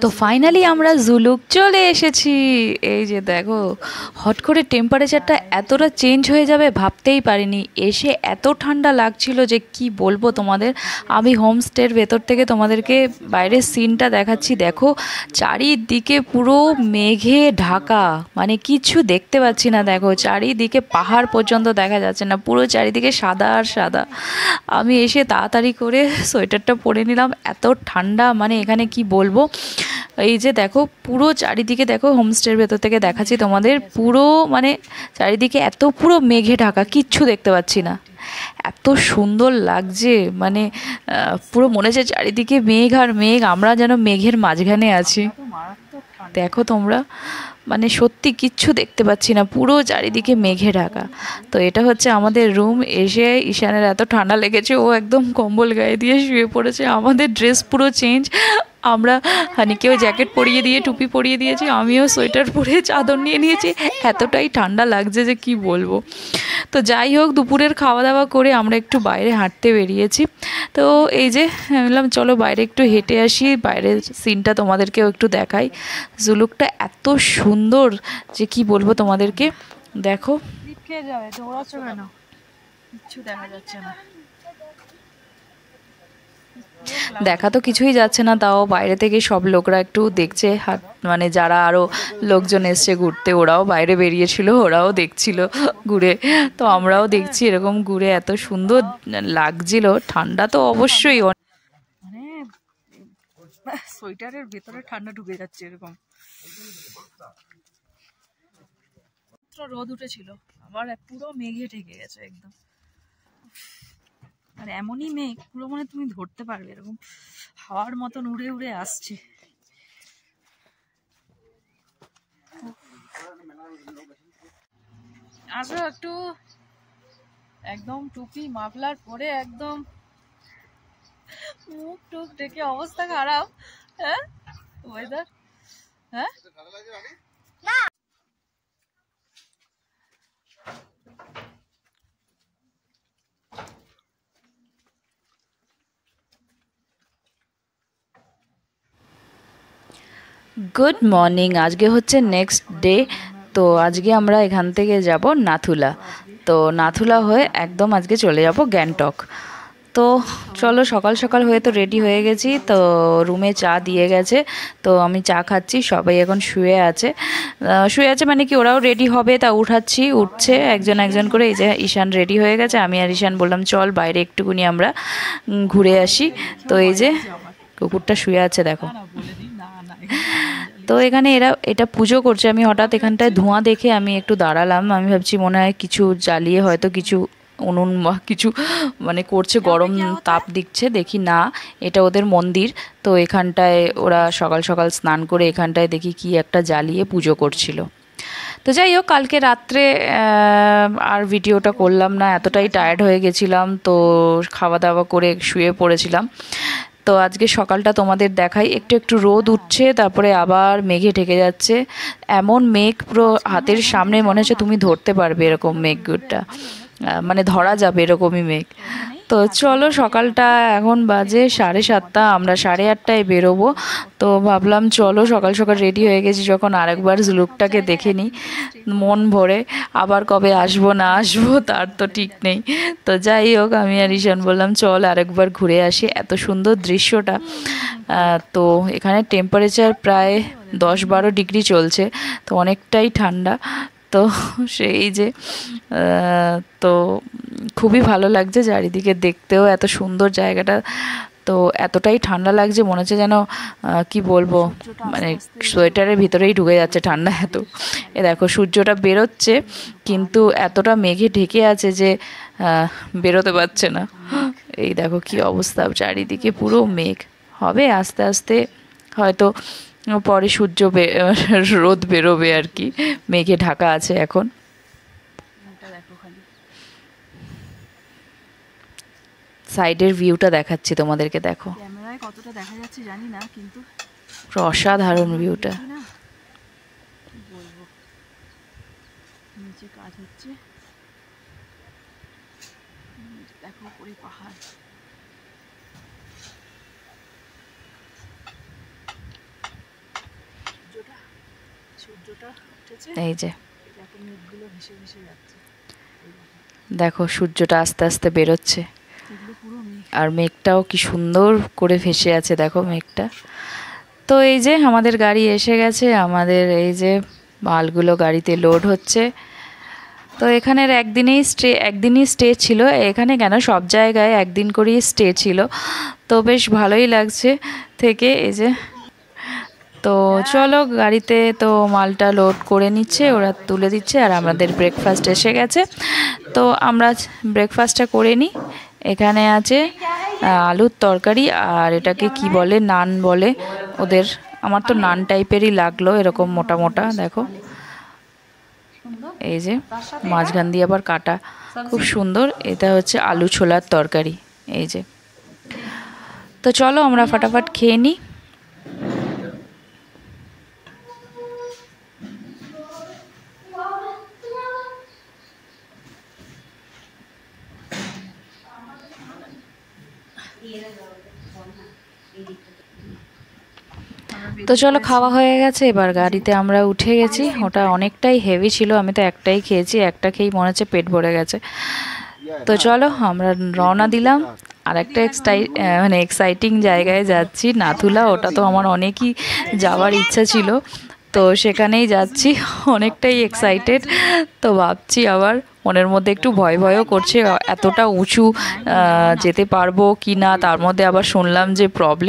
তো ফাইনালি আমরা জুলুক চলে এসেছি। এই যে দেখো, হট করে টেম্পারেচারটা এতটা চেঞ্জ হয়ে যাবে ভাবতেই পারিনি। এসে এত ঠান্ডা লাগছিল যে কি বলবো তোমাদের। আমি হোমস্টের ভেতর থেকে তোমাদেরকে বাইরের সিনটা দেখাচ্ছি। দেখো চারিদিকে পুরো মেঘে ঢাকা, মানে কিছু দেখতে পাচ্ছি না। দেখো চারিদিকে পাহাড় পর্যন্ত দেখা যাচ্ছে না, পুরো চারিদিকে সাদা আর সাদা। আমি এসে তাড়াতাড়ি করে সোয়েটারটা পরে নিলাম, এত ঠান্ডা মানে এখানে কি বলবো। এই যে দেখো পুরো চারিদিকে, দেখো হোমস্টের ভেতর থেকে দেখাচ্ছি তোমাদের, পুরো মানে চারিদিকে এত পুরো মেঘে ঢাকা, কিচ্ছু দেখতে পাচ্ছি না। এত সুন্দর লাগছে, মানে পুরো মনে হচ্ছে চারিদিকে মেঘ আর মেঘ, আমরা যেন মেঘের মাঝখানে আছি। দেখো তোমরা, মানে সত্যি কিচ্ছু দেখতে পাচ্ছি না, পুরো চারিদিকে মেঘে ঢাকা। তো এটা হচ্ছে আমাদের রুম। এসে ঈশানের এত ঠান্ডা লেগেছে, ও একদম কম্বল গায়ে দিয়ে শুয়ে পড়েছে। আমাদের ড্রেস পুরো চেঞ্জ, আমরা হানিকেও জ্যাকেট পরিয়ে দিয়ে টুপি পরিয়ে দিয়েছি, আমিও সোয়েটার পরে চাদর নিয়ে নিয়েছি। এতটাই ঠান্ডা লাগছে যে কি বলবো। তো যাই হোক, দুপুরের খাওয়া দাওয়া করে আমরা একটু বাইরে হাঁটতে বেরিয়েছি। তো এই যে বললাম চলো বাইরে একটু হেঁটে আসি, বাইরের সিনটা তোমাদেরকেও একটু দেখাই। জুলুকটা এত সুন্দর যে কি বলবো তোমাদেরকে। দেখো খেয়ে যাবে, দৌড়াচ্ছ কেন? কিচ্ছু দেখা যাচ্ছে না। দেখা তো কিছুই যাচ্ছে না, তাও বাইরে থেকে সব লোকরা একটু দেখছে, মানে যারা আরও লোকজন এসছে ঘুরতে, ওরাও বাইরে বেরিয়েছিল, ওরাও দেখছিল ঘুরে। তো আমরাও দেখছি এরকম ঘুরে, এত সুন্দর লাগছিল। ঠান্ডা তো অবশ্যই, মানে সোয়েটারের ভেতরে ঠান্ডা ঢুকে যাচ্ছে এরকম। রোদ উঠেছিল, আবার পুরো মেঘে ঢেকে গেছে একদম। আর এমনই মেঘ পুরো মানে তুমি ধরতে পারবে, এরকম হাওয়ার মতন উড়ে উড়ে আসছে। আসো একটু, একদম টুপি মাফলার পরে একদম মুখ টুক ডেকে অবস্থা খারাপ। হ্যাঁ ওয়েদার, হ্যাঁ গুড মর্নিং। আজকে হচ্ছে নেক্সট ডে। তো আজকে আমরা এখান থেকে যাব নাথুলা। তো নাথুলা হয়ে একদম আজকে চলে যাব গ্যাংটক। তো চলো, সকাল সকাল হয়ে তো রেডি হয়ে গেছি। তো রুমে চা দিয়ে গেছে, তো আমি চা খাচ্ছি। সবাই এখন শুয়ে আছে, শুয়ে আছে মানে কি ওরাও রেডি হবে, তা উঠাচ্ছি, উঠছে একজন একজন করে। এই যে ঈশান রেডি হয়ে গেছে, আমি আর ঈশান বললাম চল বাইরে একটুকুনি আমরা ঘুরে আসি। তো এই যে কুকুরটা শুয়ে আছে দেখো। তো এখানে এটা পুজো করছে। আমি হঠাৎ এখানটায় ধোঁয়া দেখে আমি একটু দাঁড়ালাম, আমি ভাবছি মনে হয় কিছু জ্বালিয়ে হয়তো কিছু উনুন বা কিছু মানে করছে, গরম তাপ দিচ্ছে। দেখি না, এটা ওদের মন্দির। তো এখানটায় ওরা সকাল সকাল স্নান করে এখানটায় দেখি কি একটা জ্বালিয়ে পুজো করছিল। তো যাই হোক, কালকে রাত্রে আর ভিডিওটা করলাম না, এতটাই টায়ার্ড হয়ে গেছিলাম। তো খাওয়া দাওয়া করে শুয়ে পড়েছিলাম। তো আজকে সকালটা তোমাদের দেখাই। একটু একটু রোদ উঠছে, তারপরে আবার মেঘে ঢেকে যাচ্ছে। এমন মেঘ পুরো হাতের সামনে, মনে হচ্ছে তুমি ধরতে পারবে এরকম মেঘটা, মানে ধরা যাবে এরকমই মেঘ। তো চলো, সকালটা এখন বাজে 7:30, আমরা 8:30টায় বেরোবো। তো ভাবলাম চলো সকাল সকাল রেডি হয়ে গেছি যখন, আরেকবার জুলুকটাকে দেখে নিই মন ভরে। আবার কবে আসবো না আসবো তার তো ঠিক নেই। তো যাই হোক, আমি আর ঈশান বললাম চল আরেকবার ঘুরে আসি, এত সুন্দর দৃশ্যটা। তো এখানে টেম্পারেচার প্রায় 10-12 ডিগ্রি চলছে, তো অনেকটাই ঠান্ডা। তো সেই যে তো খুবই ভালো লাগছে চারিদিকে, দেখতেও এত সুন্দর জায়গাটা। তো এতটাই ঠান্ডা লাগছে, মনে হচ্ছে যেন কি বলবো, মানে সোয়েটারের ভিতরেই ঢুকে যাচ্ছে ঠান্ডা এত। এ দেখো সূর্যটা বেরোচ্ছে, কিন্তু এতটা মেঘে ঢেকে আছে যে বেরোতে পারছে না। এই দেখো কি অবস্থা, চারিদিকে পুরো মেঘ। হবে আস্তে আস্তে হয়তো পরে সূর্য রোদ বেরোবে আর কি, মেঘে ঢাকা আছে এখন। সাইডের ভিউটা দেখাচ্ছি তোমাদেরকে, দেখো ক্যামেরায় কতটা দেখা যাচ্ছে জানি না, কিন্তু অসাধারণ ভিউটা। বলবো নিচে কাজ হচ্ছে, দেখো উপরে পাহাড়। সূর্যটা উঠেছে, এই যে দেখো মেঘগুলো ভেসে ভেসে যাচ্ছে, দেখো সূর্যটা আস্তে আস্তে বেরোচ্ছে, এগুলো পুরো মেঘ। আর মেঘটাও কি সুন্দর করে ভেসে আছে দেখো মেঘটা। তো এই যে আমাদের গাড়ি এসে গেছে, আমাদের এই যে মালগুলো গাড়িতে লোড হচ্ছে। তো এখানের একদিনই স্টে ছিল এখানে, কেন সব জায়গায় একদিন করেই স্টে ছিল, তো বেশ ভালোই লাগছে থেকে। এই যে তো চলো গাড়িতে তো মালটা লোড করে নিচ্ছে, ওরা তুলে দিচ্ছে, আর আমাদের ব্রেকফাস্ট এসে গেছে। তো আমরা ব্রেকফাস্টটা করে নিই। এখানে আছে আলুর তরকারি, আর এটাকে কি বলে, নান বলে ওদের। আমার তো নান টাইপেরই লাগলো, এরকম মোটা মোটা দেখো। এই যে মাঝখান দিয়ে আবার কাটা, খুব সুন্দর। এটা হচ্ছে আলু ছোলার তরকারি। এই যে তো চলো আমরা ফটাফট খেয়ে নিই। তো চলো খাওয়া হয়ে গেছে, এবার গাড়িতে আমরা উঠে গেছি। ওটা অনেকটাই হেভি ছিল, আমি তো একটাই খেয়েছি, একটা খেয়েই মনে হচ্ছে পেট ভরে গেছে। তো চলো আমরা রওনা দিলাম। আর একটা মানে এক্সাইটিং জায়গায় যাচ্ছি, নাথুলা। ওটা তো আমার অনেকই যাওয়ার ইচ্ছা ছিল, তো সেখানেই যাচ্ছি। অনেকটাই এক্সাইটেড। তো ভাবছি আবার মনের মধ্যে একটু ভয় ভয়ও করছে, এতটা উঁচু যেতে পারবো কি না। তার মধ্যে আবার শুনলাম যে প্রবলেম